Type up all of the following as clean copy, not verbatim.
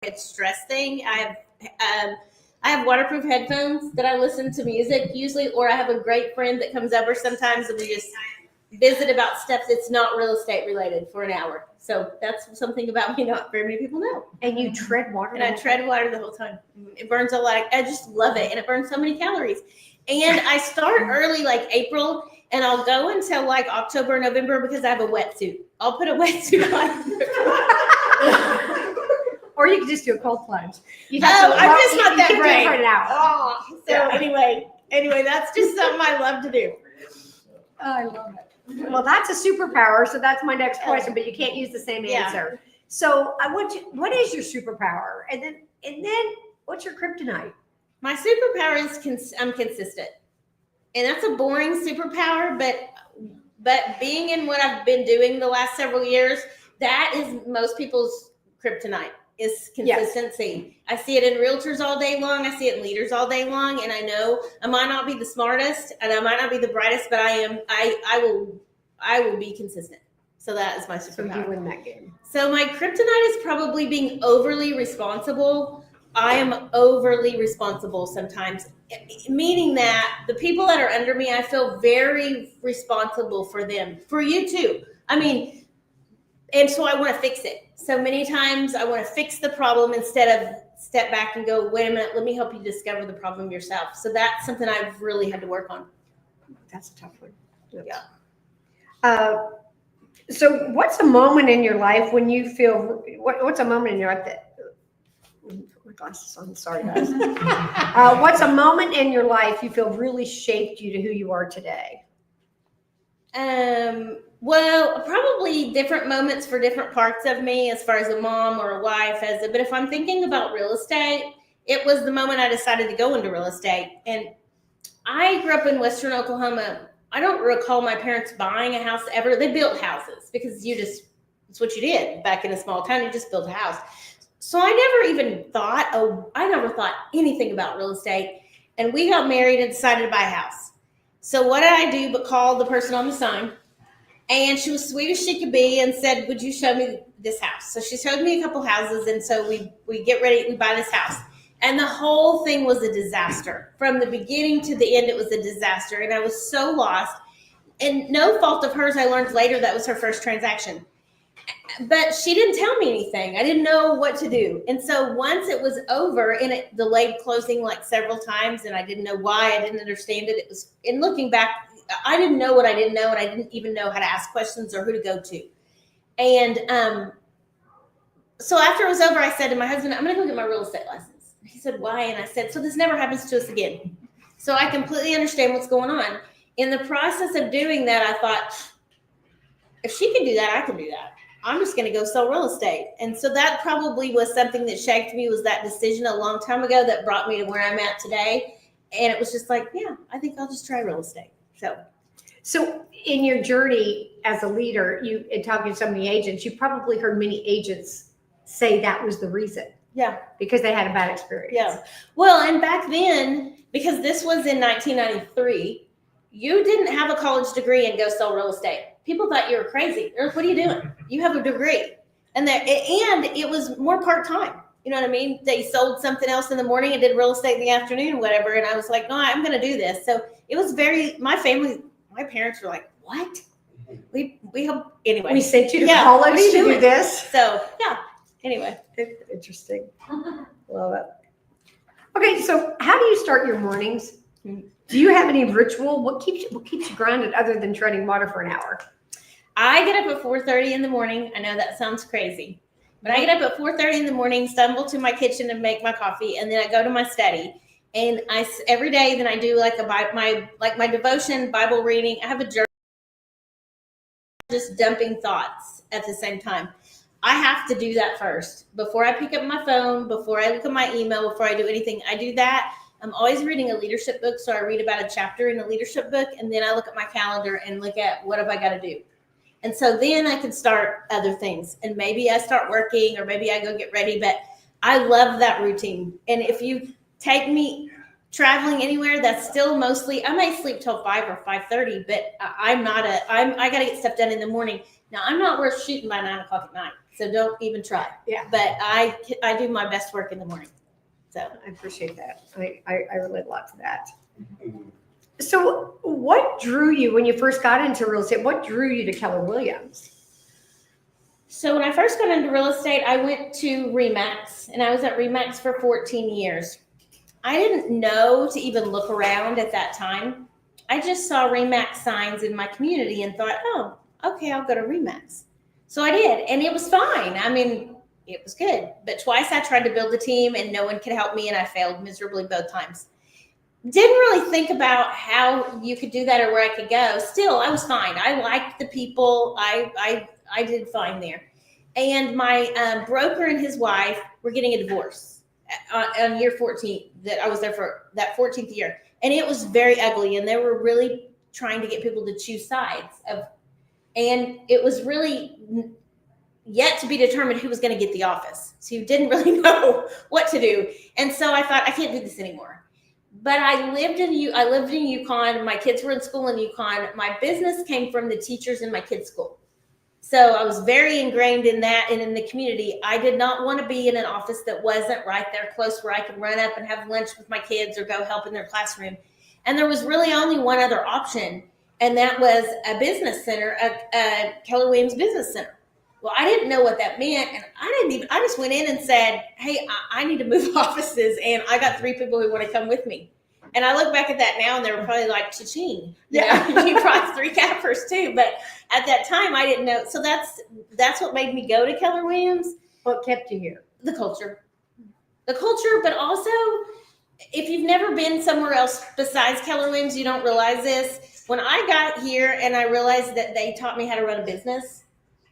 it's stress thing. I have waterproof headphones that I listen to music usually, or I have a great friend that comes over sometimes and we just visit about stuff that's not real estate related for an hour. So that's something about me not very many people know. And you tread water? And I tread water the whole time. It burns a lot. I just love it. And it burns so many calories. And I start early, like April, and I'll go until like October, November, because I have a wetsuit. I'll put a wetsuit on. Or you could just do a cold plunge. I'm just not that brave. For an hour. Anyway, that's just something I love to do. I love it. Well, that's a superpower. So that's my next question, but you can't use the same answer. Yeah. So what is your superpower? And then what's your kryptonite? My superpower is I'm consistent. And that's a boring superpower, but being in what I've been doing the last several years, that is most people's kryptonite. Is consistency. Yes. I see it in realtors all day long. I see it in leaders all day long. And I know I might not be the smartest and I might not be the brightest, but I will be consistent. So that is my superpower. So you win that game. So my kryptonite is probably being overly responsible. I am overly responsible sometimes, meaning that the people that are under me, I feel very responsible for them, for you too. I mean, and so I want to fix it. So many times I want to fix the problem instead of step back and go, wait a minute, let me help you discover the problem yourself. So that's something I've really had to work on. That's a tough one. Yeah. So what's a moment in your life when you feel, what's a moment in your life that, my glasses on, sorry guys. What's a moment in your life you feel really shaped you to who you are today? Well, probably different moments for different parts of me as far as a mom or a wife. But if I'm thinking about real estate, it was the moment I decided to go into real estate. And I grew up in Western Oklahoma. I don't recall my parents buying a house ever. They built houses because it's what you did back in a small town. You just built a house. So I never thought anything about real estate. And we got married and decided to buy a house. So what did I do but call the person on the sign? And she was sweet as she could be and said, would you show me this house? So she showed me a couple houses. And so we get ready, we buy this house. And the whole thing was a disaster. From the beginning to the end, it was a disaster. And I was so lost. And no fault of hers, I learned later that was her first transaction. But she didn't tell me anything. I didn't know what to do. And so once it was over, and it delayed closing like several times, and I didn't know why, I didn't understand it. It was, in looking back, I didn't know what I didn't know, and I didn't even know how to ask questions or who to go to. And so after it was over, I said to my husband, I'm going to go get my real estate license. He said, why? And I said, so this never happens to us again. So I completely understand what's going on. In the process of doing that, I thought, if she can do that, I can do that. I'm just going to go sell real estate. And so that probably was something that shaped me, was that decision a long time ago that brought me to where I'm at today. And it was just like, yeah, I think I'll just try real estate. So in your journey as a leader, in talking to so many agents, you probably heard many agents say that was the reason. Yeah. Because they had a bad experience. Yeah. Well, and back then, because this was in 1993, you didn't have a college degree and go sell real estate. People thought you were crazy. They're like, what are you doing? You have a degree. And it was more part-time. You know what I mean? They sold something else in the morning and did real estate in the afternoon or whatever. And I was like, no, I'm going to do this. So it was my parents were like, what? We hope, anyway. We sent you to college to do this. So, yeah. Anyway. Interesting. Love it. Okay, so how do you start your mornings? Do you have any ritual? What keeps you grounded other than treading water for an hour? I get up at 4:30 in the morning. I know that sounds crazy, but I get up at 4:30 in the morning, stumble to my kitchen and make my coffee, and then I go to my study. And every day, then I do like my devotion, Bible reading. I have a journal, just dumping thoughts at the same time. I have to do that first before I pick up my phone, before I look at my email, before I do anything. I do that. I'm always reading a leadership book, so I read about a chapter in a leadership book, and then I look at my calendar and look at what have I got to do. And so then I can start other things, and maybe I start working, or maybe I go get ready, but I love that routine. And if you take me traveling anywhere, that's still mostly, I might sleep till 5 or 5:30, but I got to get stuff done in the morning. Now, I'm not worth shooting by 9 o'clock at night, so don't even try. Yeah. But I do my best work in the morning. So I appreciate that. I relate a lot to that. So what drew you when you first got into real estate? What drew you to Keller Williams? So when I first got into real estate, I went to Remax, and I was at Remax for 14 years. I didn't know to even look around at that time. I just saw Remax signs in my community and thought, oh, okay, I'll go to Remax. So I did, and it was fine. I mean, it was good. But twice I tried to build a team, and no one could help me, and I failed miserably both times. Didn't really think about how you could do that or where I could go. Still, I was fine. I liked the people. I did fine there. And my broker and his wife were getting a divorce on year 14 that I was there for that 14th year. And it was very ugly. And they were really trying to get people to choose sides and it was really yet to be determined who was going to get the office. So you didn't really know what to do. And so I thought, I can't do this anymore. But I lived in Yukon. My kids were in school in Yukon. My business came from the teachers in my kids' school. So I was very ingrained in that and in the community. I did not want to be in an office that wasn't right there close where I could run up and have lunch with my kids or go help in their classroom. And there was really only one other option, and that was a business center, a Keller Williams Business Center. Well, I didn't know what that meant, and I just went in and said, hey, I need to move offices, and I got 3 people who want to come with me. And I look back at that now, and they were probably like, cha-ching. Yeah. You brought 3 cappers too. But at that time, I didn't know. So that's what made me go to Keller Williams. What kept you here? The culture, but also, if you've never been somewhere else besides Keller Williams, you don't realize this. When I got here and I realized that they taught me how to run a business,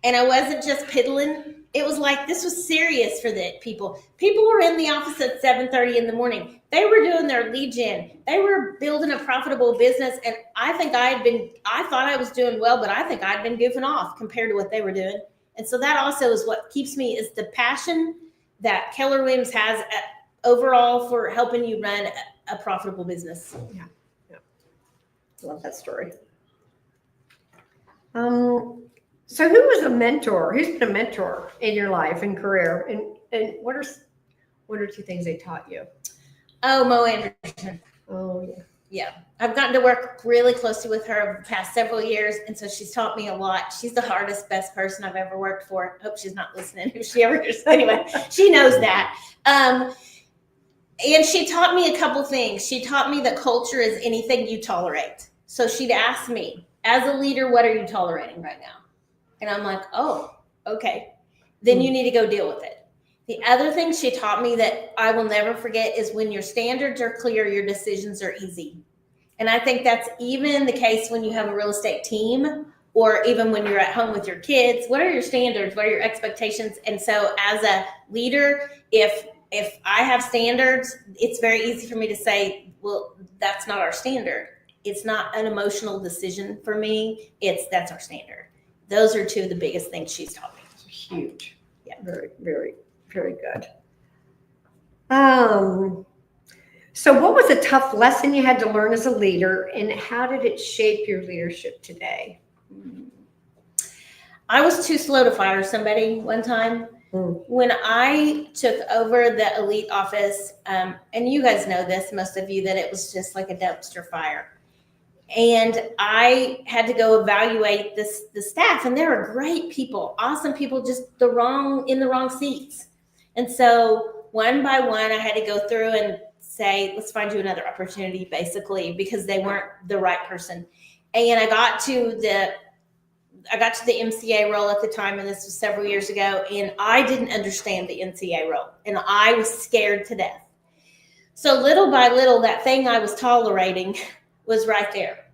and I wasn't just piddling, it was like this was serious for the people. People were in the office at 7:30 in the morning. They were doing their lead gen. They were building a profitable business. And I thought I was doing well, but I think I'd been goofing off compared to what they were doing. And so that also is what keeps me, is the passion that Keller Williams has overall for helping you run a profitable business. Yeah. I love that story. So who was a mentor? Who's been a mentor in your life and career? And what are 2 things they taught you? Oh, Mo Anderson. Oh, yeah. Yeah. I've gotten to work really closely with her over the past several years. And so she's taught me a lot. She's the hardest, best person I've ever worked for. I hope she's not listening. If she ever hears, anyway, she knows that. And she taught me a couple things. She taught me that culture is anything you tolerate. So she'd ask me, as a leader, what are you tolerating right now? And I'm like, oh, okay. Then you need to go deal with it. The other thing she taught me that I will never forget is when your standards are clear, your decisions are easy. And I think that's even the case when you have a real estate team, or even when you're at home with your kids. What are your standards? What are your expectations? And so as a leader, if I have standards, it's very easy for me to say, well, that's not our standard. It's not an emotional decision for me. That's our standard. Those are 2 of the biggest things she's taught me. Huge. Yeah. Very, very, very good. So what was a tough lesson you had to learn as a leader, and how did it shape your leadership today? I was too slow to fire somebody one time. When I took over the elite office, and you guys know this, most of you, that it was just like a dumpster fire. And I had to go evaluate the staff, and they were great people, awesome people, just in the wrong seats. And so one by one, I had to go through and say, let's find you another opportunity, basically, because they weren't the right person. And I got to the MCA role at the time, and this was several years ago, and I didn't understand the MCA role, and I was scared to death. So little by little, that thing I was tolerating was right there.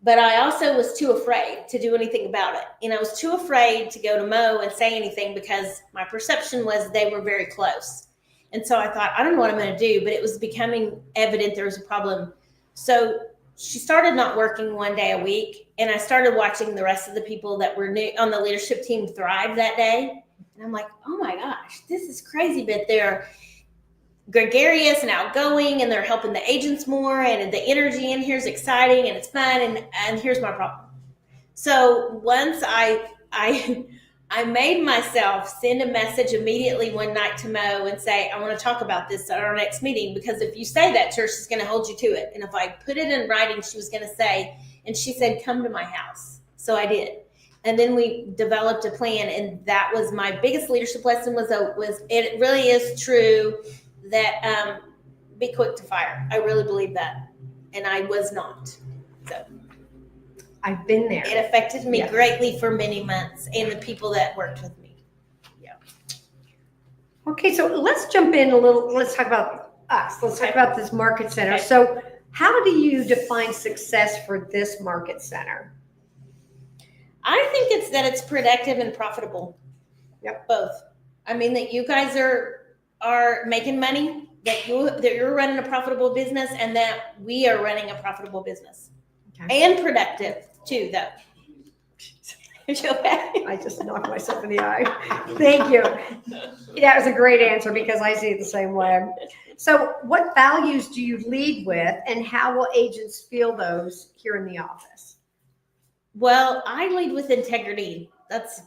But I also was too afraid to do anything about it. And I was too afraid to go to Mo and say anything because my perception was they were very close. And so I thought, I don't know what I'm going to do, but it was becoming evident there was a problem. So she started not working 1 day a week, and I started watching the rest of the people that were new on the leadership team thrive that day. And I'm like, oh my gosh, this is crazy. But gregarious and outgoing, and they're helping the agents more, and the energy in here is exciting and it's fun. And here's my problem. So once I made myself send a message immediately one night to Mo and say, I want to talk about this at our next meeting, because if you say that, church is going to hold you to it. And if I put it in writing, she was going to say, and she said, come to my house. So I did. And then we developed a plan. And that was my biggest leadership lesson was it really is true that be quick to fire. I really believe that. And I was not. So I've been there. it affected me greatly for many months, and the people that worked with me. Yeah. Okay, so let's jump in a little. Let's talk about us. Let's talk about this market center. Okay. So how do you define success for this market center? I think it's that it's productive and profitable. Yep. Both. I mean, that you guys are making money, that you're running a profitable business, and that we are running a profitable business. Okay. And productive too, though. I just knocked myself in the eye. Thank you. That was a great answer, because I see it the same way. So what values do you lead with, and how will agents feel those here in the office? Well, I lead with integrity. That's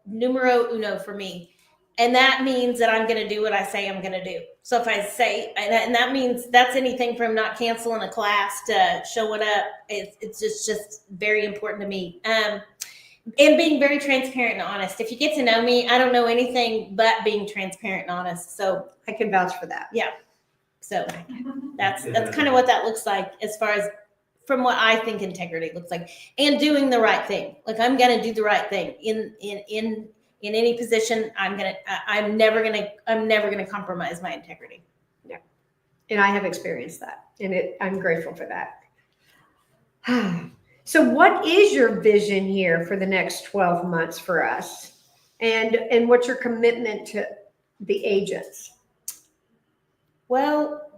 numero uno for me. And that means that I'm going to do what I say I'm going to do. So if I say, and that means that's anything from not canceling a class to showing up. It's just very important to me. And being very transparent and honest. If you get to know me, I don't know anything but being transparent and honest. So I can vouch for that. Yeah. So that's kind of what that looks like, as far as from what I think integrity looks like, and doing the right thing. Like, I'm going to do the right thing in any position. I'm never going to compromise my integrity. Yeah. And I have experienced that, and I'm grateful for that. So what is your vision here for the next 12 months for us? And what's your commitment to the agents? Well,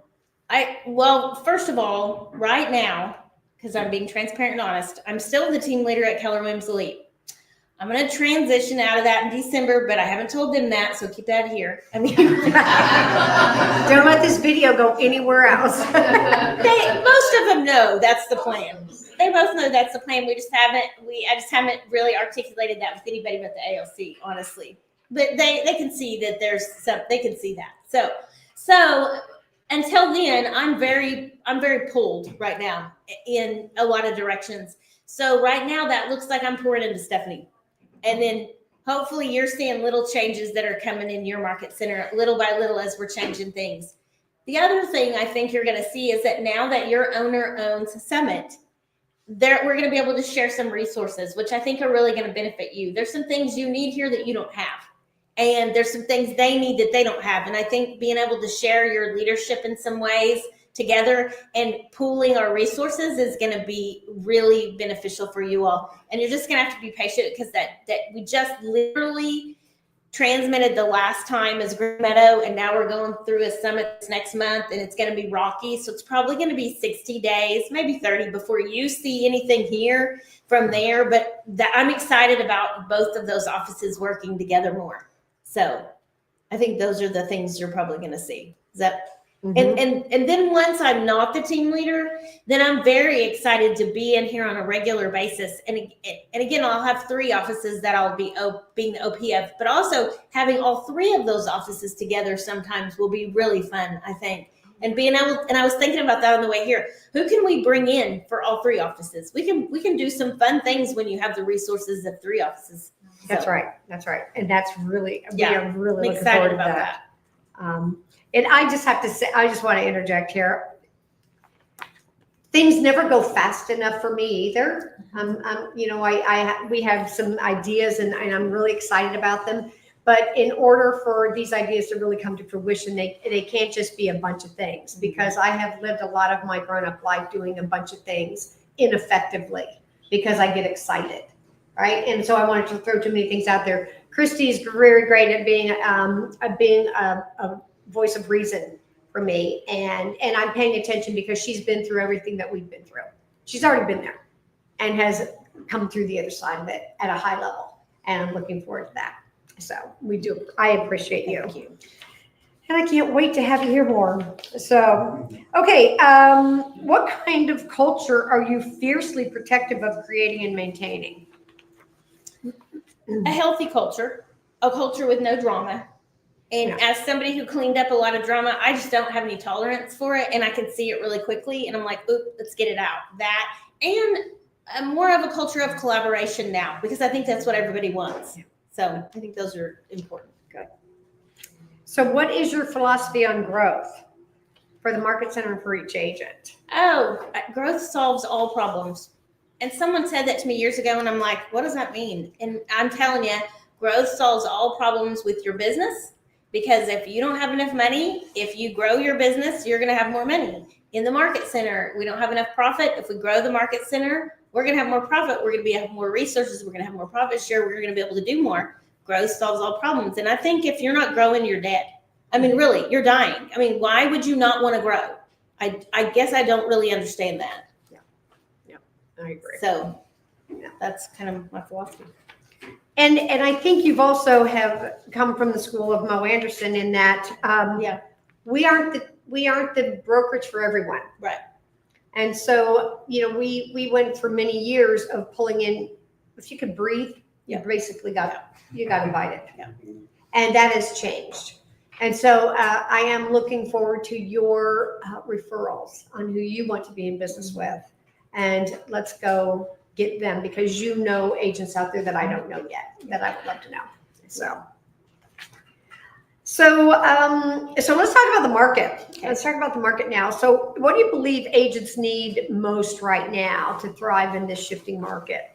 first of all, right now, because I'm being transparent and honest, I'm still the team leader at Keller Williams Elite. I'm going to transition out of that in December, but I haven't told them that, so keep that here. I mean, don't let this video go anywhere else. Most of them know that's the plan. They both know that's the plan. I just haven't really articulated that with anybody but the ALC, honestly. But they can see that they can see that. So until then, I'm very pulled right now in a lot of directions. So right now that looks like I'm pouring into Stephanie. And then hopefully you're seeing little changes that are coming in your market center little by little as we're changing things. The other thing I think you're going to see is that now that your owner owns Summit, we're going to be able to share some resources, which I think are really going to benefit you. There's some things you need here that you don't have. And there's some things they need that they don't have. And I think being able to share your leadership in some ways together and pooling our resources is going to be really beneficial for you all. And you're just going to have to be patient, because that we just literally transmitted the last time as Green Meadow, and now we're going through a summit this next month, and it's going to be rocky. So it's probably going to be 60 days, maybe 30 before you see anything here from there. But I'm excited about both of those offices working together more. So I think those are the things you're probably going to see. Is that? Mm-hmm. And then once I'm not the team leader, then I'm very excited to be in here on a regular basis. And again, I'll have 3 offices that I'll be being the OP of, but also having all 3 of those offices together sometimes will be really fun, I think. And I was thinking about that on the way here. Who can we bring in for all 3 offices? We can do some fun things when you have the resources of 3 offices. That's right. And that's really, we are really looking excited forward about to that. And I just have to say, I just want to interject here. Things never go fast enough for me either. We have some ideas, and I'm really excited about them. But in order for these ideas to really come to fruition, they can't just be a bunch of things, because I have lived a lot of my grown-up life doing a bunch of things ineffectively because I get excited, right? And so I wanted to throw too many things out there. Christy's very great at being a voice of reason for me, and I'm paying attention because she's been through everything that we've been through. She's already been there and has come through the other side of it at a high level, and I'm looking forward to that. So I appreciate you. Thank you. And I can't wait to have you here more. So, okay, what kind of culture are you fiercely protective of creating and maintaining? A healthy culture, a culture with no drama. And Yeah. as somebody who cleaned up a lot of drama, I just don't have any tolerance for it. And I can see it really quickly. And I'm like, oop, let's get it out. That and more of a culture of collaboration now, because I think that's what everybody wants. So I think those are important. Good. So what is your philosophy on growth for the market center and for each agent? Oh, growth solves all problems. And someone said that to me years ago, and I'm like, what does that mean? And I'm telling you, growth solves all problems with your business, because if you don't have enough money, if you grow your business, you're going to have more money. In the market center, we don't have enough profit. If we grow the market center, we're going to have more profit. We're going to have more resources. We're going to have more profit share. We're going to be able to do more. Growth solves all problems. And I think if you're not growing, you're dead. I mean, really, you're dying. I mean, why would you not want to grow? I guess I don't really understand that. I agree. So that's kind of my philosophy. And I think you've also have come from the school of Mo Anderson in that we aren't the brokerage for everyone. Right. And so, we went for many years of pulling in, if you could breathe, you basically got invited. Yeah. And that has changed. And so I am looking forward to your referrals on who you want to be in business with. And let's go get them, because you know agents out there that I don't know yet that I would love to know. So let's talk about the market. Okay. Let's talk about the market now. So what do you believe agents need most right now to thrive in this shifting market?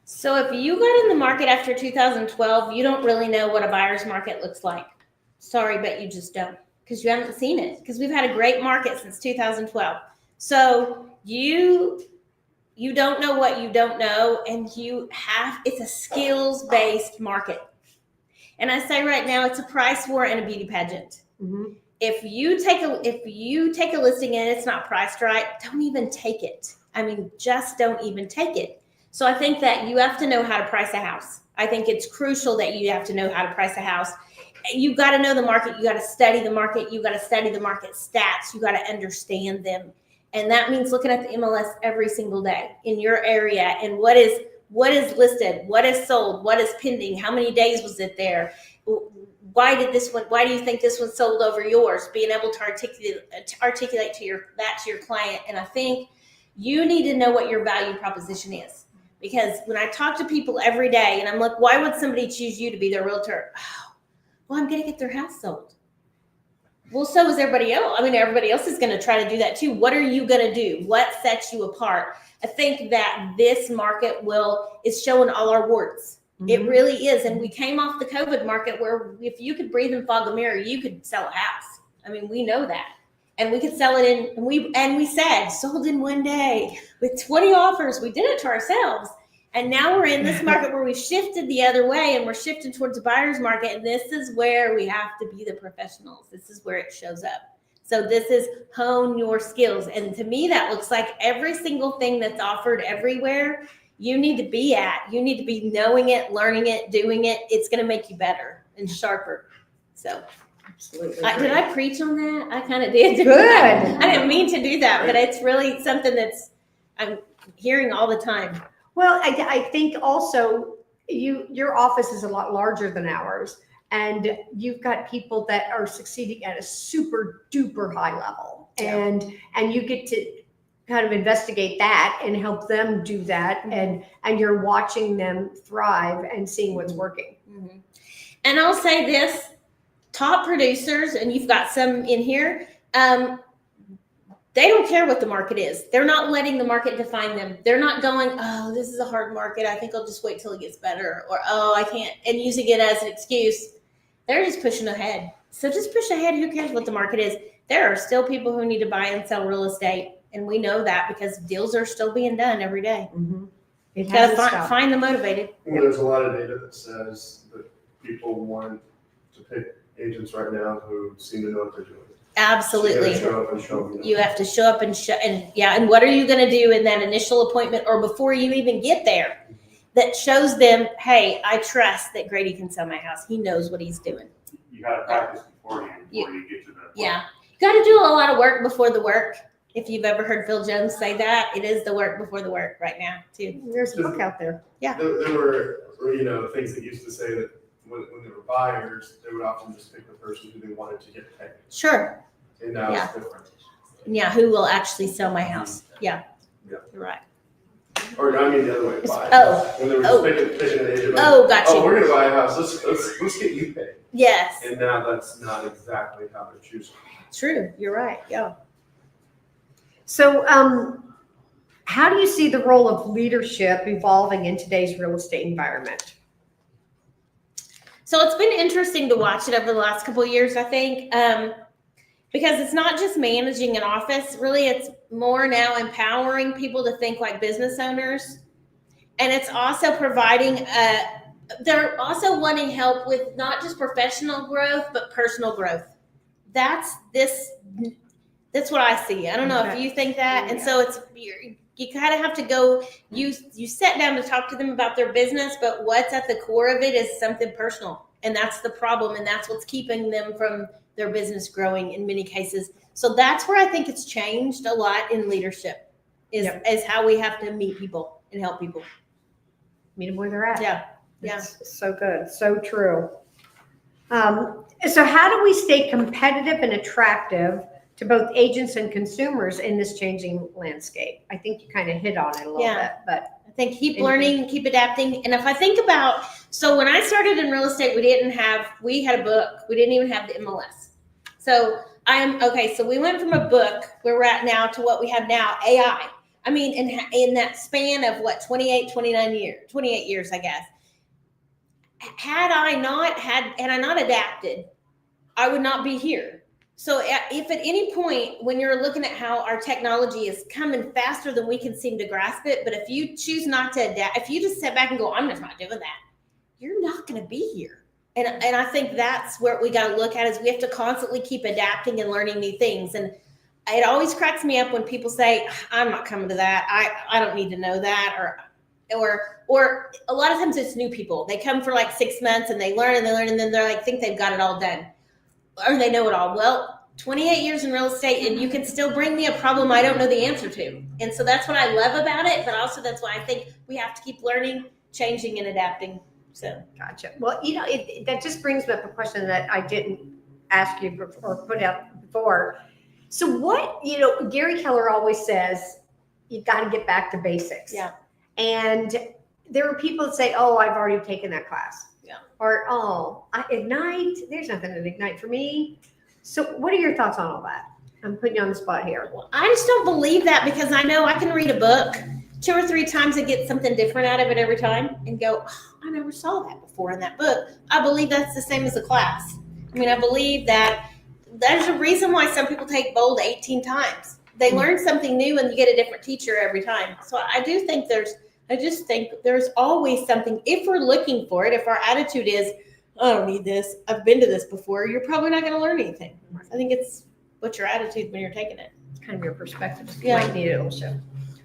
So if you got in the market after 2012, you don't really know what a buyer's market looks like. Sorry, but you just don't, because you haven't seen it, because we've had a great market since 2012. So you don't know what you don't know, and it's a skills-based market. And I say right now, it's a price war and a beauty pageant. Mm-hmm. If you take a listing and it's not priced right, don't even take it. I mean, just don't even take it. So I think that you have to know how to price a house. I think it's crucial that you have to know how to price a house. You've got to know the market. You got to study the market. You got to study the market stats. You got to understand them. And that means looking at the MLS every single day in your area, and what is listed, what is sold, what is pending, how many days was it there? Why do you think this one sold over yours? Being able to articulate to your client. And I think you need to know what your value proposition is. Because when I talk to people every day and I'm like, why would somebody choose you to be their realtor? Oh, well, I'm going to get their house sold. Well, so is everybody else. I mean, everybody else is going to try to do that too. What are you going to do? What sets you apart? I think that this market is showing all our warts. Mm-hmm. It really is. And we came off the COVID market where if you could breathe and fog a mirror, you could sell a house. I mean, we know that. And we could sell it and we said sold in one day with 20 offers. We did it to ourselves. And now we're in this market where we've shifted the other way, and we're shifting towards a buyer's market. And this is where we have to be the professionals. This is where it shows up. So this is hone your skills. And to me, that looks like every single thing that's offered everywhere, you need to be at. You need to be knowing it, learning it, doing it. It's going to make you better and sharper. So absolutely. Did I preach on that? I kind of did. Good. I didn't mean to do that, but it's really something I'm hearing all the time. Well, I think also your office is a lot larger than ours, and you've got people that are succeeding at a super duper high level, and you get to kind of investigate that and help them do that, and you're watching them thrive and seeing what's working. Mm-hmm. And I'll say this: top producers, and you've got some in here. They don't care what the market is. They're not letting the market define them. They're not going, oh, this is a hard market. I think I'll just wait till it gets better. Or, oh, I can't, and using it as an excuse. They're just pushing ahead. So just push ahead. Who cares what the market is? There are still people who need to buy and sell real estate. And we know that because deals are still being done every day. Mm-hmm. You got to find the motivated. Well, there's a lot of data that says that people want to pick agents right now who seem to know what they're doing. Absolutely. You have to show up and and what are you going to do in that initial appointment or before you even get there that shows them, hey, I trust that Grady can sell my house. He knows what he's doing. You got to practice for you before you get to that point. Yeah. You got to do a lot of work before the work. If you've ever heard Phil Jones say that, it is the work before the work right now, too. There's a book out there. There were, things that used to say that when they were buyers, they would often just pick the person who they wanted to get paid. Sure. And now Yeah. it's different. Yeah, who will actually sell my house? Yeah. Yeah. You're right. Or I mean the other way, buy. Oh. When they were Oh. just picking an agent. Oh, got you. Oh, we're gonna buy a house. Let's get you paid. Yes. And now that's not exactly how they're choosing. True. You're right. Yeah. So, how do you see the role of leadership evolving in today's real estate environment? So it's been interesting to watch it over the last couple of years, I think, because it's not just managing an office. Really, it's more now empowering people to think like business owners. And it's also providing, they're also wanting help with not just professional growth, but personal growth. That's what I see. I don't know if you think that. And so you kind of have to go, you sit down to talk to them about their business, but what's at the core of it is something personal. And that's the problem. And that's what's keeping them from their business growing in many cases. So that's where I think it's changed a lot in leadership is how we have to meet people and help people. Meet them where they're at. Yeah. It's so good. So true. So how do we stay competitive and attractive to both agents and consumers in this changing landscape? I think you kind of hit on it a little bit, but I think keep learning, keep adapting. And if I think about, so when I started in real estate, we had a book. We didn't even have the MLS. So so we went from a book where we're at now to what we have now, AI. I mean, in that span of 28 years, I guess. Had I not adapted, I would not be here. So if at any point when you're looking at how our technology is coming faster than we can seem to grasp it, but if you choose not to adapt, if you just sit back and go, I'm just not doing that, you're not going to be here. And I think that's where we got to look at is we have to constantly keep adapting and learning new things. And it always cracks me up when people say, I'm not coming to that. I don't need to know that. Or a lot of times it's new people. They come for like 6 months and they learn, and then they're like, think they've got it all done. Or they know it all. Well, 28 years in real estate, and you can still bring me a problem I don't know the answer to. And so that's what I love about it, but also that's why I think we have to keep learning, changing, and adapting. So gotcha. Well, that just brings me up a question that I didn't ask you or put out before. So what, Gary Keller always says, you got to get back to basics. Yeah. And there are people that say, oh, I've already taken that class. Yeah. Or, Ignite, there's nothing at Ignite for me. So what are your thoughts on all that? I'm putting you on the spot here. Well, I just don't believe that because I know I can read a book 2 or 3 times and get something different out of it every time and go, oh, I never saw that before in that book. I believe that's the same as a class. I mean, I believe that there's a reason why some people take Bold 18 times. They learn something new and you get a different teacher every time. So I just think there's always something, if we're looking for it, if our attitude is, I don't need this, I've been to this before, you're probably not going to learn anything. I think it's what's your attitude when you're taking it. It's kind of your perspective. Yeah. Might need it also.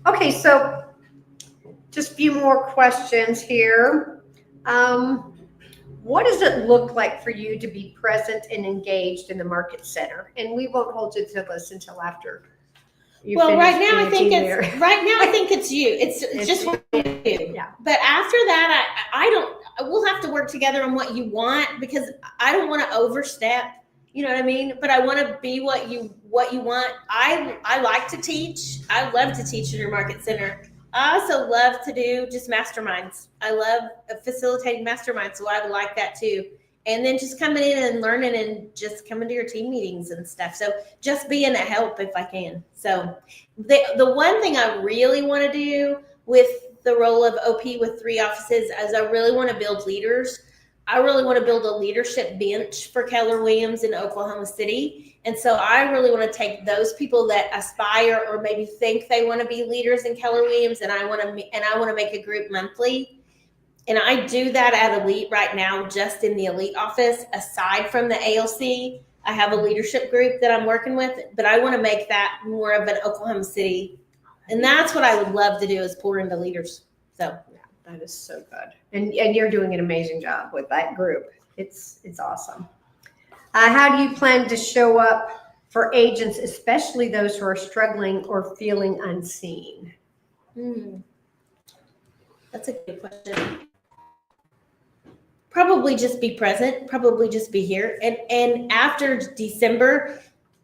Okay, so just a few more questions here. What does it look like for you to be present and engaged in the market center? And we won't hold you to this until after. Right now I think it's you. It's just what you do. Yeah. But after that, we'll have to work together on what you want because I don't want to overstep. You know what I mean? But I want to be what you want. I like to teach. I love to teach in your market center. I also love to do just masterminds. I love facilitating masterminds, so I would like that too. And then just coming in and learning and just coming to your team meetings and stuff. So just being a help if I can. So the one thing I really want to do with the role of OP with 3 offices is I really want to build leaders. I really want to build a leadership bench for Keller Williams in Oklahoma City. And so I really want to take those people that aspire or maybe think they want to be leaders in Keller Williams, and I want to make a group monthly. And I do that at Elite right now, just in the Elite office. Aside from the ALC, I have a leadership group that I'm working with, but I want to make that more of an Oklahoma City. And that's what I would love to do is pour into leaders. So Yeah, that is so good. And you're doing an amazing job with that group. It's awesome. How do you plan to show up for agents, especially those who are struggling or feeling unseen? That's a good question. Probably just be present, probably just be here. And after December,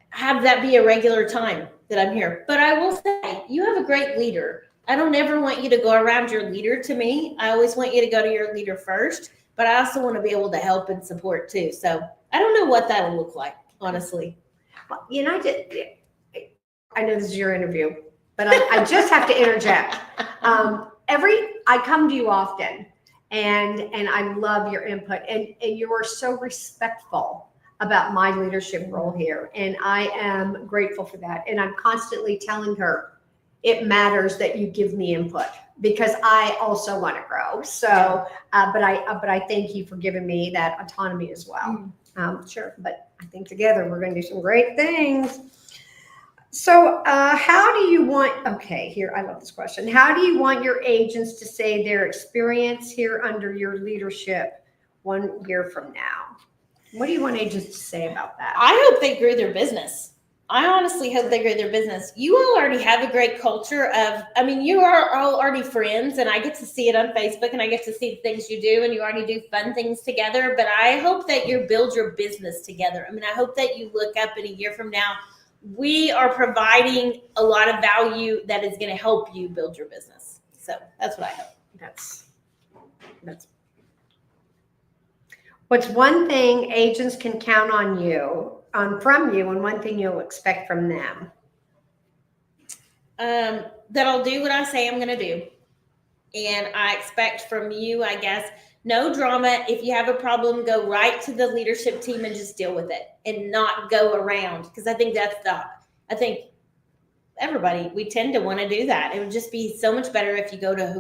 have that be a regular time that I'm here. But I will say, you have a great leader. I don't ever want you to go around your leader to me. I always want you to go to your leader first, but I also want to be able to help and support too. So I don't know what that'll look like, honestly. Well, I know this is your interview, but I just have to interject. I come to you often, and I love your input, and you are so respectful about my leadership role here, and I am grateful for that. And I'm constantly telling her it matters that you give me input because I also want to grow. So, but I thank you for giving me that autonomy as well. Sure, but I think together we're going to do some great things. So how do you want, okay, here, I love this question. How do you want your agents to say their experience here under your leadership 1 year from now? What do you want agents to say about that? I hope they grew their business. I honestly hope they grew their business. You all already have a great culture you are all already friends, and I get to see it on Facebook, and I get to see the things you do, and you already do fun things together. But I hope that you build your business together. I hope that you look up in a year from now, we are providing a lot of value that is going to help you build your business. So that's what I hope. That's what's one thing agents can count on from you, and one thing you'll expect from them? That I'll do what I say I'm going to do. And I expect from you, I guess, no drama. If you have a problem, go right to the leadership team and just deal with it and not go around. Because I think I think everybody, we tend to want to do that. It would just be so much better if you go to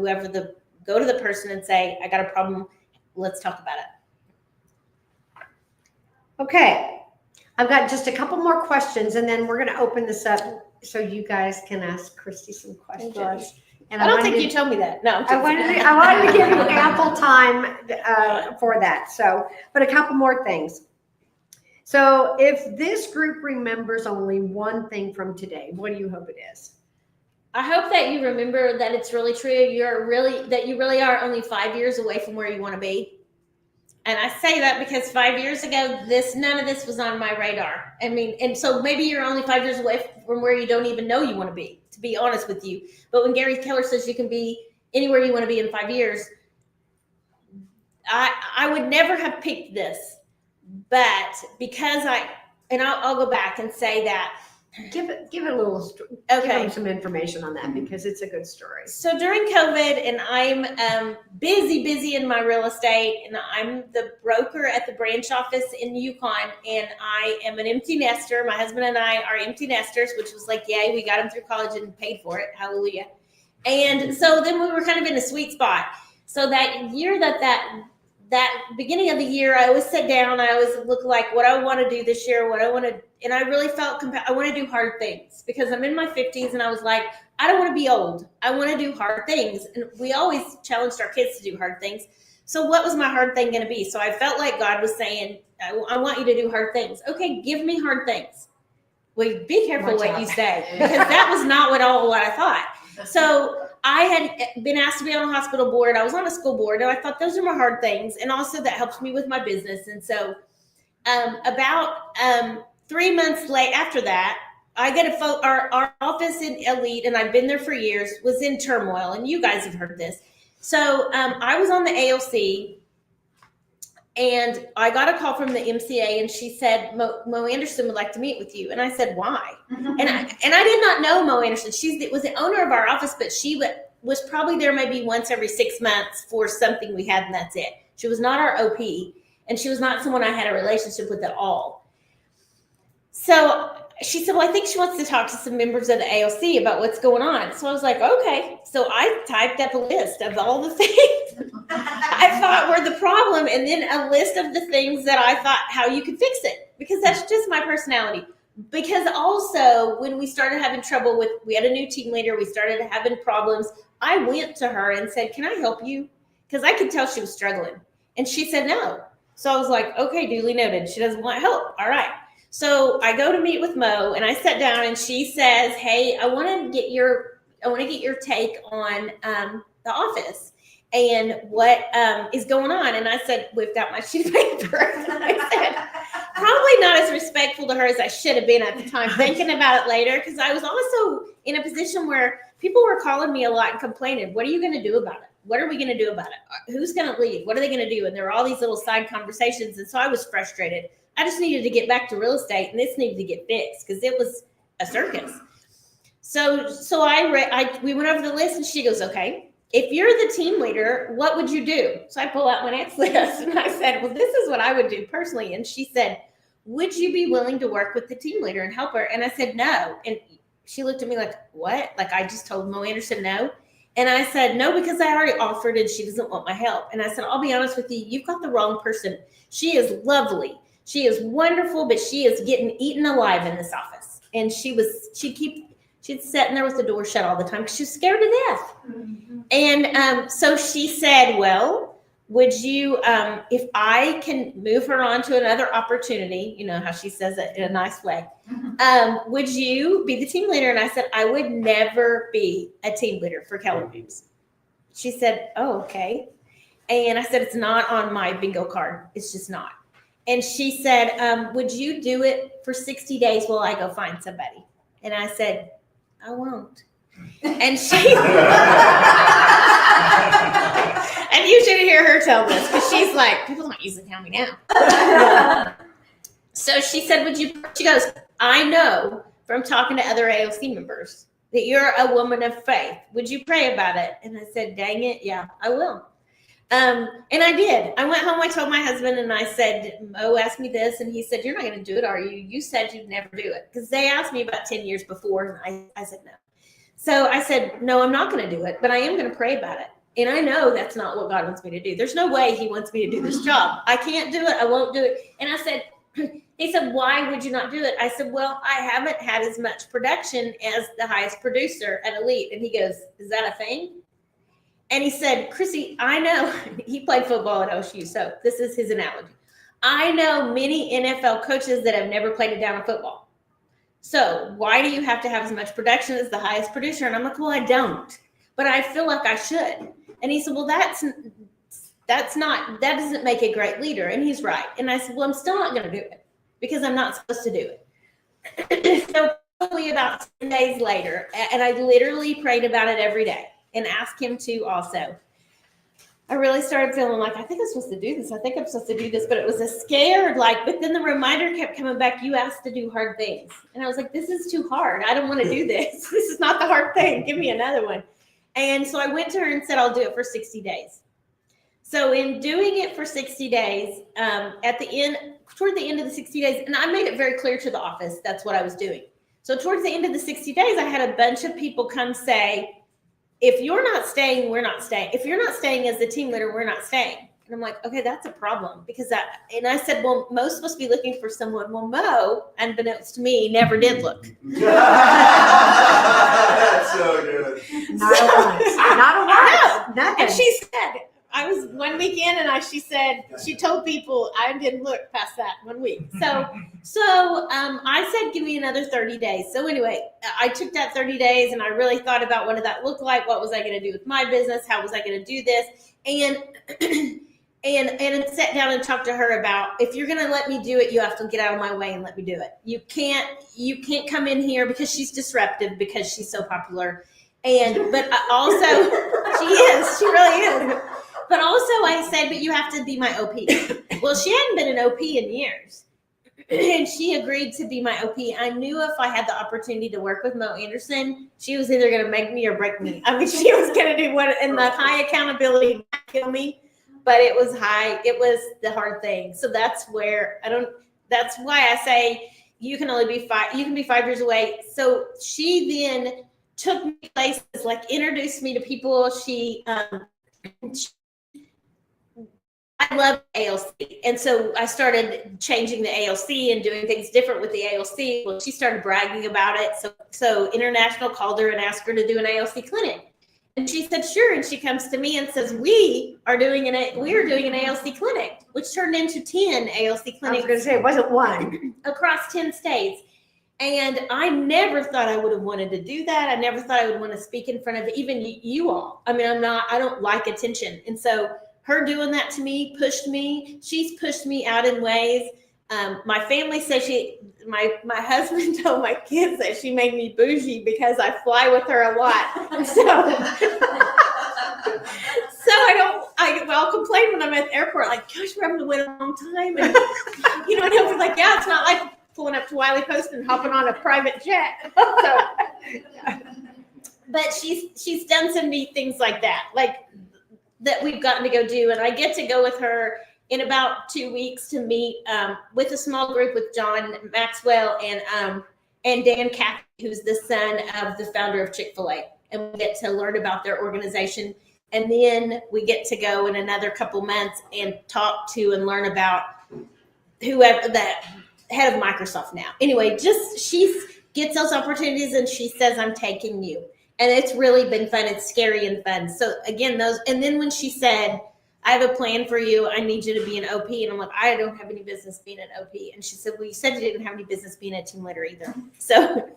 go to the person and say, I got a problem. Let's talk about it. Okay. I've got just a couple more questions, and then we're going to open this up so you guys can ask Christy some questions. And I don't think you told me that. No, I wanted to give you ample time for that. So, but a couple more things. So, if this group remembers only one thing from today, what do you hope it is? I hope that you remember that it's really true. That you really are only 5 years away from where you want to be. And I say that because 5 years ago, none of this was on my radar. And so maybe you're only 5 years away from where you don't even know you want to be honest with you. But when Gary Keller says you can be anywhere you want to be in 5 years, I would never have picked this. But because I'll go back and say that. Give it a little, okay. Give them some information on that because it's a good story. So during COVID, and I'm busy in my real estate, and I'm the broker at the branch office in Yukon, and I am an empty nester. My husband and I are empty nesters, which was like, yay, we got him through college and paid for it. Hallelujah. And so then we were kind of in a sweet spot. So that year that beginning of the year, I always sit down. I always look like what I want to do this year, and I really felt I want to do hard things because I'm in my 50s, and I was like, I don't want to be old. I want to do hard things. And we always challenged our kids to do hard things. So what was my hard thing going to be? So I felt like God was saying, I want you to do hard things. Okay, give me hard things. Well, be careful what you say, because that was not what I thought. So I had been asked to be on a hospital board. I was on a school board, and I thought those are my hard things. And also that helps me with my business. And so about 3 months after that, I get our office in Elite, and I've been there for years, was in turmoil. And you guys have heard this. So I was on the AOC, and I got a call from the MCA, and she said, Mo Anderson would like to meet with you. And I said, why? And I did not know Mo Anderson. She was the owner of our office, but she was probably there maybe once every 6 months for something we had, and that's it. She was not our OP, and she was not someone I had a relationship with at all. So she said, well, I think she wants to talk to some members of the AOC about what's going on. So I was like, okay. So I typed up a list of all the things I thought were the problem, and then a list of the things that I thought how you could fix it, because that's just my personality. Because also when we started having trouble we had a new team leader, we started having problems, I went to her and said, can I help you? Because I could tell she was struggling. And she said no. So I was like, okay, duly noted. She doesn't want help. All right. So I go to meet with Mo, and I sat down, and she says, hey, I want to get your take on the office and what is going on. And I said, whipped out my sheet of paper. And I said, probably not as respectful to her as I should have been at the time, thinking about it later, because I was also in a position where people were calling me a lot and complaining, what are you going to do about it? What are we going to do about it? Who's going to leave? What are they going to do? And there were all these little side conversations. And so I was frustrated. I just needed to get back to real estate, and this needed to get fixed because it was a circus. So we went over the list, and she goes, okay, if you're the team leader, what would you do? So I pull out my next list, and I said, well, this is what I would do personally. And she said, would you be willing to work with the team leader and help her? And I said, no. And she looked at me like, what? Like I just told Mo Anderson no? And I said, no, because I already offered and she doesn't want my help. And I said, I'll be honest with you, you've got the wrong person. She is lovely. She is wonderful, but she is getting eaten alive in this office. And she'd sitting there with the door shut all the time because she was scared to death. Mm-hmm. And so she said, well, would you, if I can move her on to another opportunity, you know how she says it in a nice way, would you be the team leader? And I said, I would never be a team leader for Keller Williams. She said, oh, okay. And I said, it's not on my bingo card. It's just not. And she said, would you do it for 60 days while I go find somebody? And I said, I won't. And she, and you should hear her tell this because she's like, people don't usually tell me now. So she said, she goes, I know from talking to other AOC members that you're a woman of faith. Would you pray about it? And I said, dang it. Yeah, I will. And I did. I went home, I told my husband, and I said, Mo asked me this, and he said, you're not going to do it, are you? You said you'd never do it. Because they asked me about 10 years before, and I said no. So I said, no, I'm not going to do it, but I am going to pray about it. And I know that's not what God wants me to do. There's no way he wants me to do this job. I can't do it. I won't do it. And I said, he said, why would you not do it? I said, well, I haven't had as much production as the highest producer at Elite. And he goes, is that a thing? And he said, Christy, I know, he played football at OSU, so this is his analogy. I know many NFL coaches that have never played a down of football. So why do you have to have as much production as the highest producer? And I'm like, well, I don't, but I feel like I should. And he said, well, that doesn't make a great leader. And he's right. And I said, well, I'm still not going to do it because I'm not supposed to do it. So probably about 10 days later, and I literally prayed about it every day and asked him to also. I really started feeling like, I think I'm supposed to do this. I think I'm supposed to do this, but it was a scared, but then the reminder kept coming back, you asked to do hard things. And I was like, this is too hard. I don't want to do this. This is not the hard thing. Give me another one. And so I went to her and said, I'll do it for 60 days. So in doing it for 60 days, toward the end of the 60 days, and I made it very clear to the office, that's what I was doing. So towards the end of the 60 days, I had a bunch of people come say, if you're not staying, we're not staying. If you're not staying as the team leader, we're not staying. And I'm like, okay, that's a problem and I said, well, Mo's supposed to be looking for someone. Well, Mo, unbeknownst to me, never did look. That's so good. Not a lot. Nothing. And she said, I was one weekend and she told people I didn't look past that 1 week. So I said, give me another 30 days. So anyway, I took that 30 days and I really thought about what did that look like? What was I going to do with my business? How was I going to do this? And sat down and talked to her about, if you're going to let me do it, you have to get out of my way and let me do it. You can't come in here because she's disruptive because she's so popular. But also she really is. But also I said, but you have to be my OP. Well, she hadn't been an OP in years. And she agreed to be my OP. I knew if I had the opportunity to work with Mo Anderson, she was either going to make me or break me. I mean, she was going to do what, and the high accountability kill me, but it was the hard thing. So that's why I say you can only be 5 years away. So she then took me places, introduced me to people. I love ALC. And so I started changing the ALC and doing things different with the ALC. Well, she started bragging about it. So International called her and asked her to do an ALC clinic. And she said, sure. And she comes to me and says, we are doing an ALC clinic, which turned into 10 ALC I was clinics going to say, it wasn't one. across 10 states. And I never thought I would have wanted to do that. I never thought I would want to speak in front of even you all. I mean, I don't like attention. And so her doing that to me pushed me. She's pushed me out in ways. My family says my husband told my kids that she made me bougie because I fly with her a lot. I'll complain when I'm at the airport, like, gosh, we're having to wait a long time. And, and I was like, yeah, it's not like pulling up to Wiley Post and hopping on a private jet. But she's done some neat things like that we've gotten to go do. And I get to go with her in about 2 weeks to meet with a small group with John Maxwell and Dan Cathy, who's the son of the founder of Chick-fil-A. And we get to learn about their organization. And then we get to go in another couple months and talk to and learn about whoever the head of Microsoft now. Anyway, she gets those opportunities and she says, I'm taking you. And it's really been fun. It's scary and fun. So again, and then when she said, I have a plan for you. I need you to be an OP. And I'm like, I don't have any business being an OP. And she said, well, you said you didn't have any business being a team leader either. So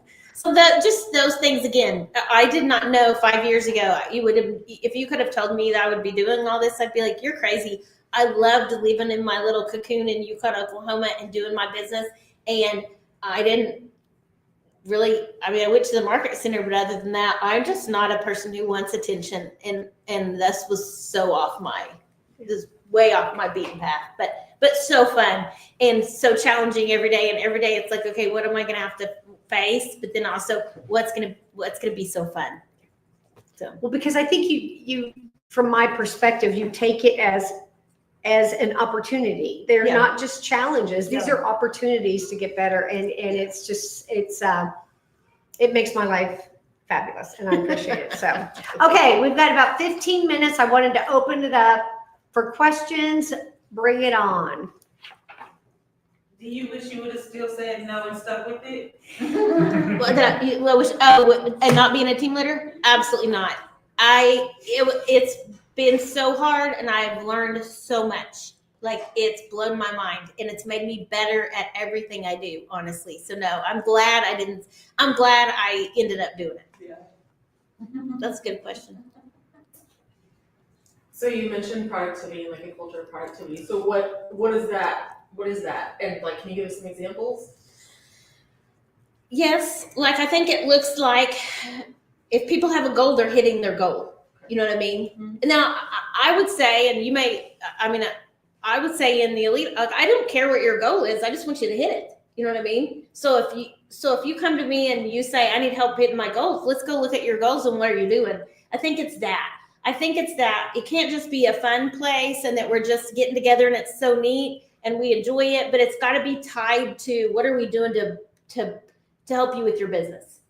that just those things, again, I did not know 5 years ago, if you could have told me that I would be doing all this, I'd be like, you're crazy. I loved living in my little cocoon in Yukon, Oklahoma and doing my business. And I didn't really, I went to the market center, but other than that, I'm just not a person who wants attention. And this was way off my beaten path, but so fun and so challenging every day. And every day it's like, okay, what am I going to have to face? But then also what's going to be so fun. So, well, because I think you, from my perspective, you take it as an opportunity. They're not just challenges. These are opportunities to get better. And it's just, it makes my life fabulous and I appreciate it. So, okay, we've got about 15 minutes. I wanted to open it up for questions. Bring it on. Do you wish you would have still said no and stuck with it? And not being a team leader? Absolutely not. It's been so hard and I've learned so much. Like, it's blown my mind and it's made me better at everything I do, honestly. So no, I'm glad I ended up doing it. Yeah. That's a good question. So you mentioned productivity and like a culture of productivity. So what is that? What is that? And like, can you give us some examples? Yes. Like, I think it looks like if people have a goal, they're hitting their goal. You know what I mean? Mm-hmm. Now, I would say, and I would say in the elite, like, I don't care what your goal is. I just want you to hit it. You know what I mean? So if you come to me and you say, I need help hitting my goals, let's go look at your goals and what are you doing? I think it's that. It can't just be a fun place and that we're just getting together and it's so neat and we enjoy it, but it's got to be tied to what are we doing to help you with your business.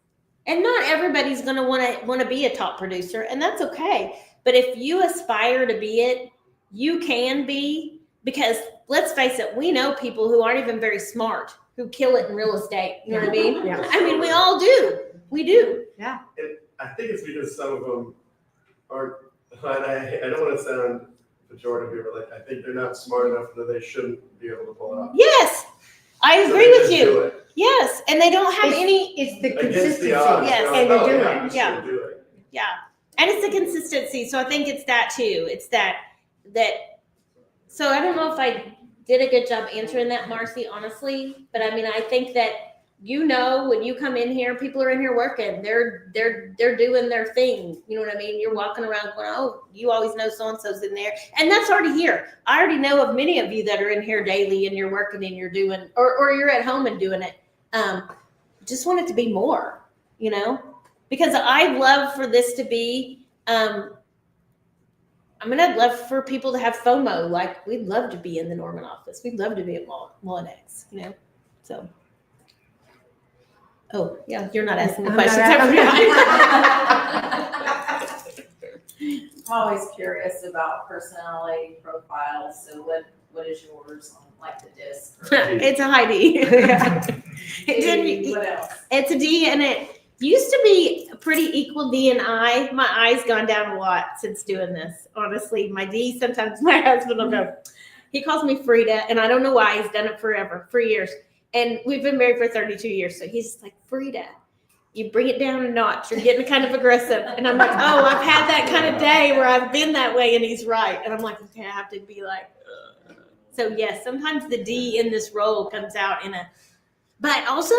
And not everybody's going to want to be a top producer, and that's okay. But if you aspire to be it, you can be, because let's face it, we know people who aren't even very smart who kill it in real estate. You know what I mean? Yeah. I mean, we all do. We do. Yeah. I think it's because some of them aren't, and I don't want to sound pejorative here, but like, I think they're not smart enough that they shouldn't be able to pull it off. Yes, I agree with you. Yes, and they don't have It's the consistency. Yes, and they're doing it. Yeah. Yeah, and it's the consistency. So I think it's that too. It's that. So I don't know if I did a good job answering that, Marcy, honestly, but I mean, I think that, when you come in here, people are in here working. They're doing their thing. You know what I mean? You're walking around going, oh, you always know so-and-so's in there. And that's already here. I already know of many of you that are in here daily and you're working and you're doing, or you're at home and doing it. Just want it to be more, because I'd love for this to be, I'd love for people to have FOMO. Like, we'd love to be in the Norman office. We'd love to be at Mullinex, so. Oh, yeah, you're not asking the questions. I'm always curious about personality profiles. So what is yours on like the disc? It's a high D. What else? It's a D, and it used to be pretty equal D and I. My I's gone down a lot since doing this. Honestly, my D, sometimes my husband will go, he calls me Frida, and I don't know why. He's done it forever, for years. And we've been married for 32 years. So he's just like, Frida, you bring it down a notch. You're getting kind of aggressive. And I'm like, oh, I've had that kind of day where I've been that way. And he's right. And I'm like, okay, I have to be like, ugh. So yes, sometimes the D in this role comes out in a, but also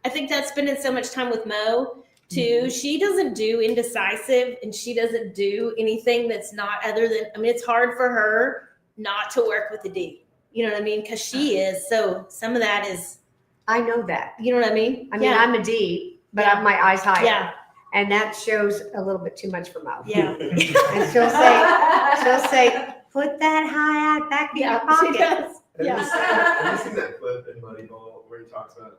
I think that's spending so much time with Mo too. She doesn't do indecisive, and she doesn't do anything that's not other than, I mean, it's hard for her not to work with the D. You know what I mean? Because she is. So some of that is, I know that. you know what I mean? I mean, yeah. I'm a D, but I'm my eyes higher. Yeah. And that shows a little bit too much for Mo. Yeah. And she'll say, put that high eye back in your Yeah. She pocket. does. Have you seen that clip in Moneyball where he talks about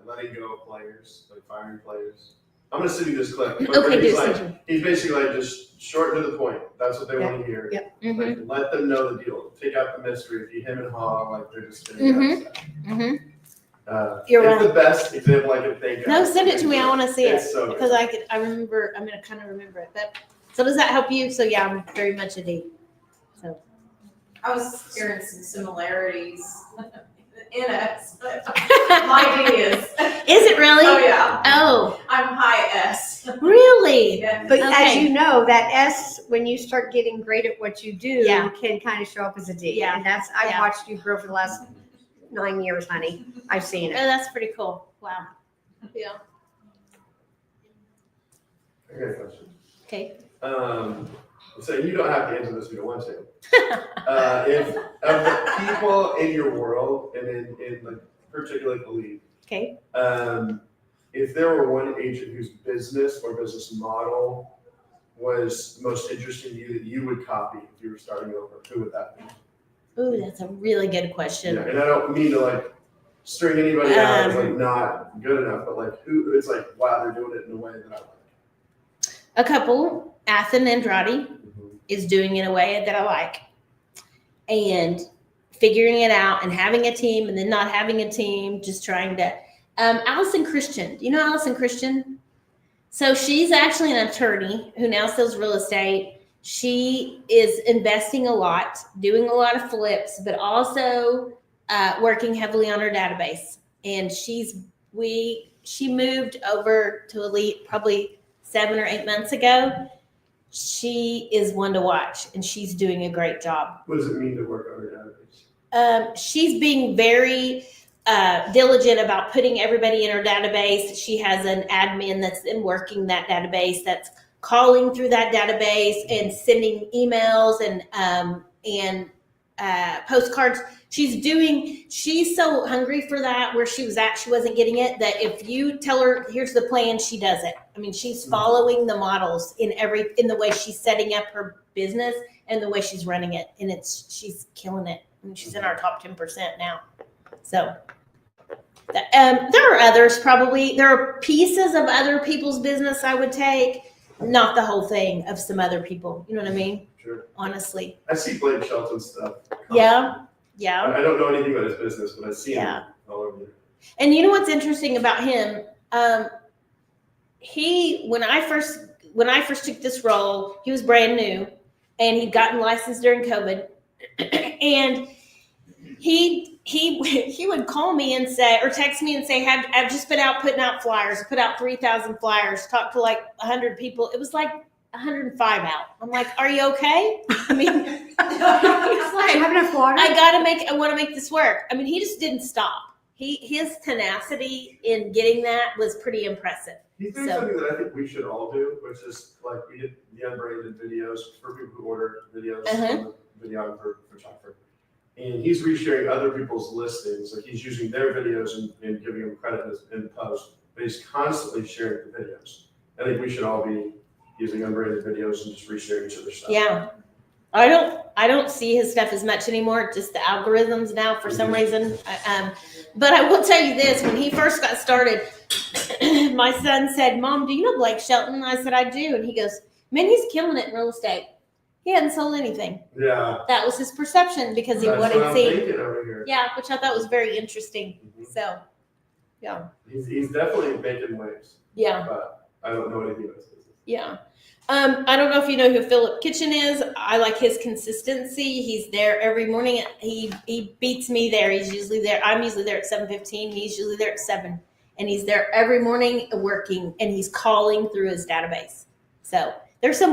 letting go of players, like firing players? I'm gonna send you this clip. Okay, he's do like, something. he's basically like, just short to the point. That's what they want to hear. Yep. Mm-hmm. Like, let them know the deal. Take out the mystery. If you him and haw, like they're just gonna Mhm. get upset. Mm-hmm. It's You're right. the best example I can think of. No, send it to me. I want to see it It's so good. because I remember. I'm gonna kind of remember it. But so does that help you? So yeah, I'm very much a D. So I was hearing some similarities in us, but my D is. is it really? Oh yeah, Oh, I'm high S. really? Yeah. But as Okay. you know, that S, when you start getting great at what you do, Yeah. can kind of show up as a D. Yeah. And I've Yeah. watched you grow for the last 9 years, honey. I've seen Oh, it. that's pretty cool. Wow. Yeah. I got a question. Okay. So you don't have to answer this if you don't want to. If of the people in your world and in like particularly the lead, Okay. if there were one agent whose business or business model was most interesting to you that you would copy if you were starting over, who would that be? Ooh, that's a really good question. Yeah, and I don't mean to like string anybody out as Um, like not good enough, but like who it's like, wow, they're doing it in a way that I like. A couple, Athen Andrade, is doing it in a way that I like. And figuring it out and having a team and then not having a team, just trying to. Allison Christian. Do you know Allison Christian? So she's actually an attorney who now sells real estate. She is investing a lot, doing a lot of flips, but also working heavily on her database. And she moved over to Elite probably 7 or 8 months ago. She is one to watch, and she's doing a great job. What does it mean to work on your database? She's being very diligent about putting everybody in her database. She has an admin that's been working that database, that's calling through that database and sending emails and postcards. She's so hungry for that where she wasn't getting it, that if you tell her, here's the plan, she does it. I mean, she's following the models in the way she's setting up her business and the way she's running it. And she's killing it. I mean, she's in our top 10% now. So there are others probably. There are pieces of other people's business I would take, not the whole thing of some other people. You know what I mean? Sure. Honestly. I see Blake Shelton's stuff. Yeah. Yeah. I don't know anything about his business, but I see him Yeah. all over there. And you know what's interesting about him? When I first took this role, he was brand new, and he'd gotten licensed during COVID, and he would call me and say, or text me and say, I've just been out putting out flyers, put out 3,000 flyers, talked to like 100 people. It was like 105 out. I'm like, are you okay? I mean, he's Do you like, have enough water? I want to make this work. I mean, he just didn't stop. His tenacity in getting that was pretty impressive. He's doing something that I think we should all do, which is like we did the unbranded videos for people who order videos from the videographer, photographer. And he's resharing other people's listings. Like he's using their videos and giving them credit in post, but he's constantly sharing the videos. I think we should all be using unbranded videos and just resharing each other's stuff. Yeah. I don't see his stuff as much anymore. Just the algorithms now for some reason. But I will tell you this: when he first got started, my son said, "Mom, do you know Blake Shelton?" I said, "I do," and he goes, "Man, he's killing it in real estate. He hadn't sold anything." Yeah. That was his perception because he That's what wanted I'm to see. thinking over here. Yeah, which I thought was very interesting. Mhm. So, yeah, He's definitely making waves. yeah. But I don't know anything about his business. Yeah. I don't know if you know who Philip Kitchen is. I like his consistency. He's there every morning. He beats me there. He's usually there. I'm usually there at 7:15. He's usually there at 7. And he's there every morning working, and he's calling through his database. So that's a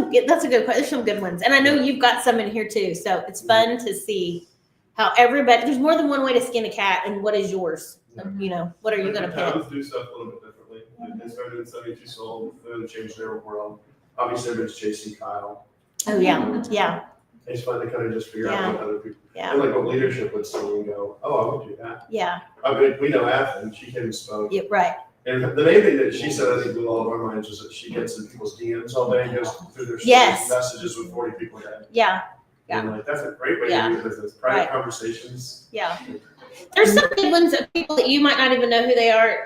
good question. There's some good ones. And I know you've got some in here too. So it's fun to see how there's more than one way to skin a cat, and what is yours? You know, what are you going to pick? Towns do stuff a little bit differently. They started in 72 sold, then they changed their world. Obviously, everybody's chasing Kyle. Oh, yeah. Yeah. It's fun to kind of just figure out what other people, Yeah. and like what leadership would see and go, oh, I would do that. Yeah. I mean, we know Athen, she came and spoke. Yeah. Right. And the main thing that she said, I think, with all of our minds, was that she gets in people's DMs all day and goes through their Yes. messages with 40 people a day. Yeah. And like, that's a great way Yeah. to do business. Private Right. conversations. Yeah. There's some good ones of people that you might not even know who they are.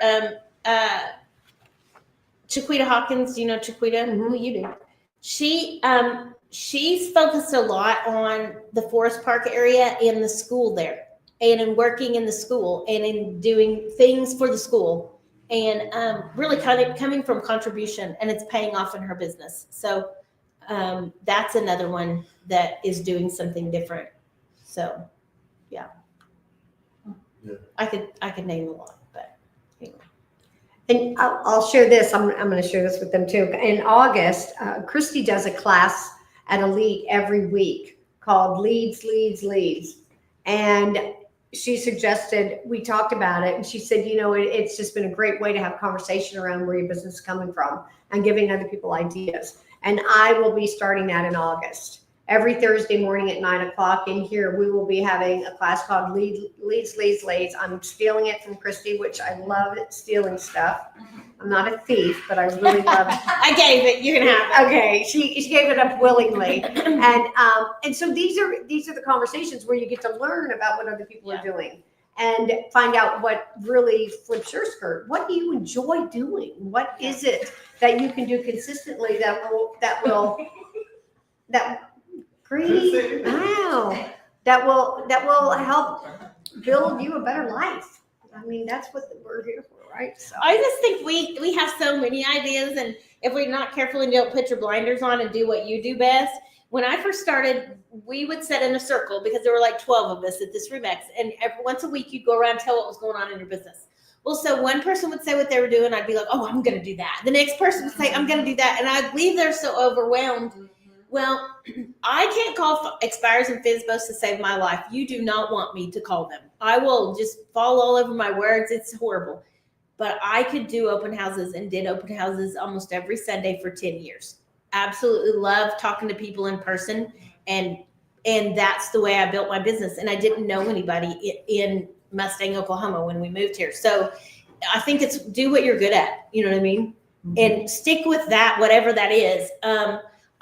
Chiquita Hawkins, do you know Chiquita? Mhm. You do. She's focused a lot on the Forest Park area and the school there, and in working in the school and in doing things for the school, and really kind of coming from contribution, and it's paying off in her business. So that's another one that is doing something different. So yeah. I could name a lot, but anyway. And I'll share this. I'm going to share this with them too. In August, Christy does a class at Elite every week called Leads. And she suggested, we talked about it, and she said, it's just been a great way to have conversation around where your business is coming from and giving other people ideas. And I will be starting that in August. Every Thursday morning at 9:00 in here, we will be having a class called Leads. I'm stealing it from Christy, which I love stealing stuff. I'm not a thief, but I really love it. I gave it. You can have it. Okay, she gave it up willingly, and so these are the conversations where you get to learn about what other people are doing and find out what really flips your skirt. What do you enjoy doing? What is it that you can do consistently that Greedy. Wow. That will help build you a better life. I mean, that's what we're here for, right? So I just think we have so many ideas, and if we're not careful and don't put your blinders on and do what you do best. When I first started, we would sit in a circle because there were like 12 of us at this Remax, and once a week you'd go around and tell what was going on in your business. Well, so one person would say what they were doing. I'd be like, oh, I'm going to do that. The next person would say, I'm going to do that. And I'd leave there so overwhelmed. Well, I can't call expires and FSBOs to save my life. You do not want me to call them. I will just fall all over my words. It's horrible. But I could do open houses and did open houses almost every Sunday for 10 years. Absolutely love talking to people in person. And that's the way I built my business. And I didn't know anybody in Mustang, Oklahoma when we moved here. So I think it's do what you're good at. You know what I mean? Mm-hmm. And stick with that, whatever that is.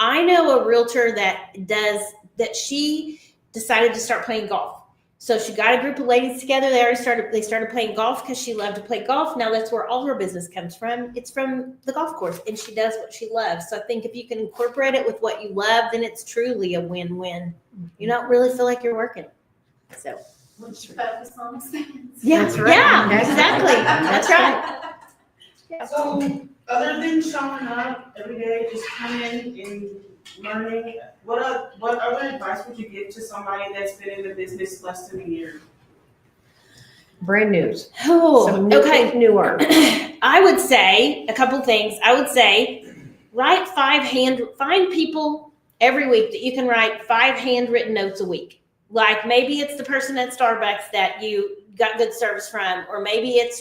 I know a realtor that she decided to start playing golf. So she got a group of ladies together. They started playing golf because she loved to play golf. Now that's where all her business comes from. It's from the golf course, and she does what she loves. So I think if you can incorporate it with what you love, then it's truly a win-win. You don't really feel like you're working. So Once you focus on things. yeah, That's right. yeah, That's exactly. That's right. So, other than showing up every day, just coming and learning, what other advice would you give to somebody that's been in the business less than a year? brand news. Oh, Some okay. newer. I would say a couple things. I would say find people every week that you can write 5 handwritten notes a week. Like maybe it's the person at Starbucks that you got good service from, or maybe it's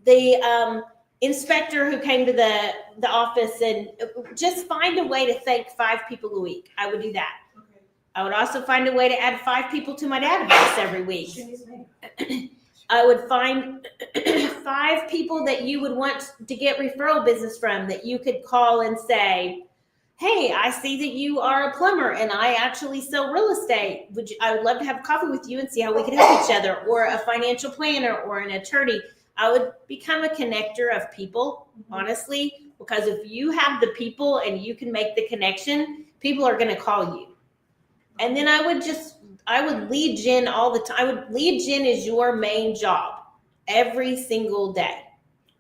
the inspector who came to the office, and just find a way to thank 5 people a week. I would do that. Okay. I would also find a way to add 5 people to my database every week. I would find 5 people that you would want to get referral business from that you could call and say, hey, I see that you are a plumber and I actually sell real estate. I would love to have coffee with you and see how we could help each other, or a financial planner or an attorney. I would become a connector of people, honestly, because if you have the people and you can make the connection, people are going to call you. And then I would lead gen all the time. Lead gen is your main job every single day.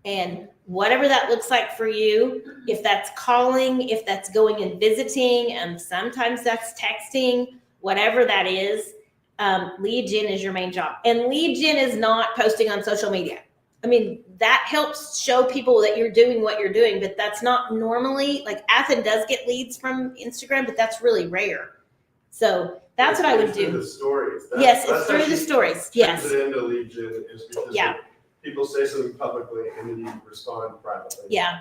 And whatever that looks like for you. If that's calling, if that's going and visiting, sometimes that's texting, whatever that is, lead gen is your main job. And lead gen is not posting on social media. I mean, that helps show people that you're doing what you're doing, but that's not normally, like Athen does get leads from Instagram, but that's really rare. So that's what I would Through do. the stories. Yes, it's through the stories. Yes. Turns it into lead gen is because Yeah. people say something publicly and then you respond privately. Yeah.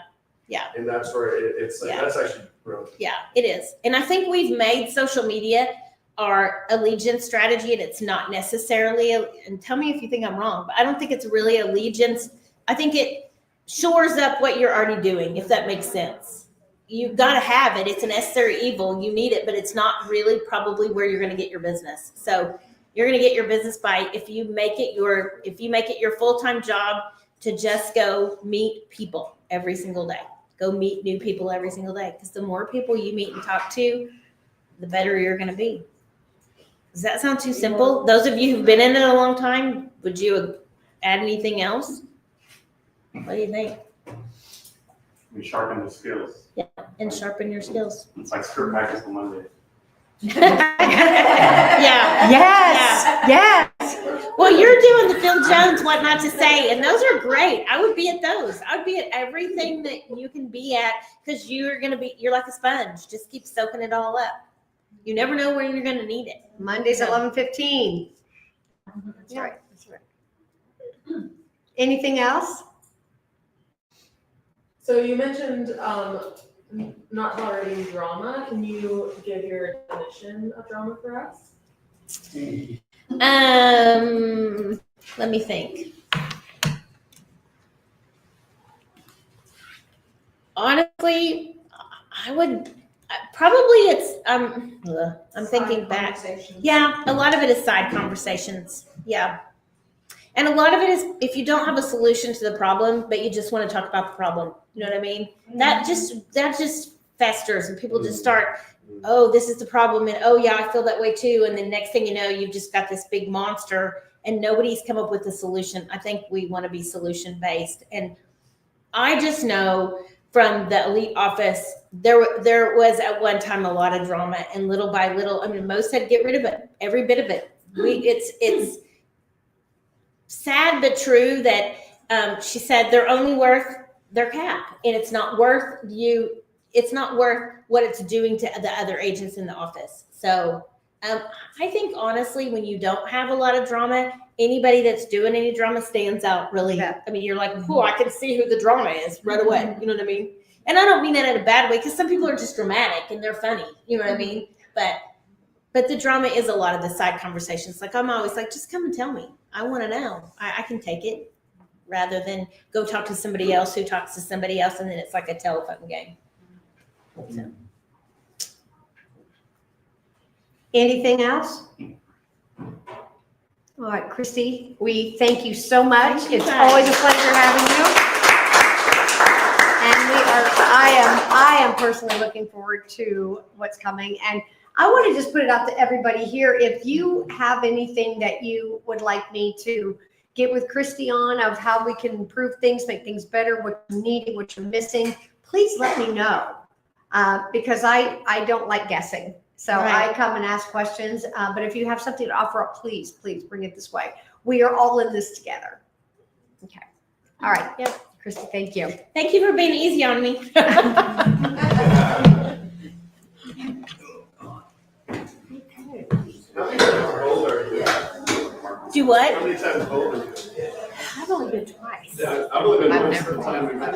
And that's where it's like, Yeah. that's actually brilliant. Yeah, it is. And I think we've made social media our allegiance strategy, and it's not necessarily, and tell me if you think I'm wrong, but I don't think it's really allegiance. I think it shores up what you're already doing, if that makes sense. You've got to have it. It's a necessary evil. You need it, but it's not really probably where you're going to get your business. So you're going to get your business by if you make it your full-time job to just go meet people every single day. Go meet new people every single day, because the more people you meet and talk to, the better you're going to be. Does that sound too simple? Those of you who've been in it a long time, would you add anything else? What do you think? We sharpen the skills. And sharpen your skills. It's like skirt practice on Monday. Yeah. Yes. Well, you're doing the Phil Jones what not to say, and those are great. I would be at those. I would be at everything that you can be at, because you're like a sponge. Just keep soaking it all up. You never know when you're going to need it. Mondays at 11:15. That's right. That's right. Anything else? So you mentioned not tolerating drama. Can you give your definition of drama for us? Let me think. Honestly, I would probably I'm thinking back. Yeah, a lot of it is side conversations. Yeah. And a lot of it is if you don't have a solution to the problem, but you just want to talk about the problem. You know what I mean? That just festers, and people just start, oh, this is the problem, and oh yeah, I feel that way too. And then next thing you know, you've just got this big monster and nobody's come up with a solution. I think we want to be solution based. And I just know from the elite office, there was at one time a lot of drama, and little by little, I mean, most had to get rid of it, every bit of it. It's sad but true that she said they're only worth their cap, and it's not worth what it's doing to the other agents in the office. So I think honestly, when you don't have a lot of drama, anybody that's doing any drama stands out really. Yeah. I mean, you're like, oh, I can see who the drama is right away. You know what I mean? And I don't mean that in a bad way, because some people are just dramatic and they're funny. You know what I mean? But the drama is a lot of the side conversations. Like, I'm always like, just come and tell me. I want to know. I can take it, rather than go talk to somebody else who talks to somebody else, and then it's like a telephone game. So. Anything else? All right, Christy, we thank you so much. Thank you, It's guys. always a pleasure having you. And I am personally looking forward to what's coming. And I want to just put it out to everybody here. If you have anything that you would like me to get with Christy on of how we can improve things, make things better, what you're needing, what you're missing, please let me know. Because I don't like guessing. So Right. I come and ask questions. But if you have something to offer up, please bring it this way. We are all in this together. Okay. All right. Yep. Christy, thank you. Thank you for being easy on me. How many times bowled are you? Do what? How many times bowled are you? I've only been twice. Yeah, I've only been once for the time we met.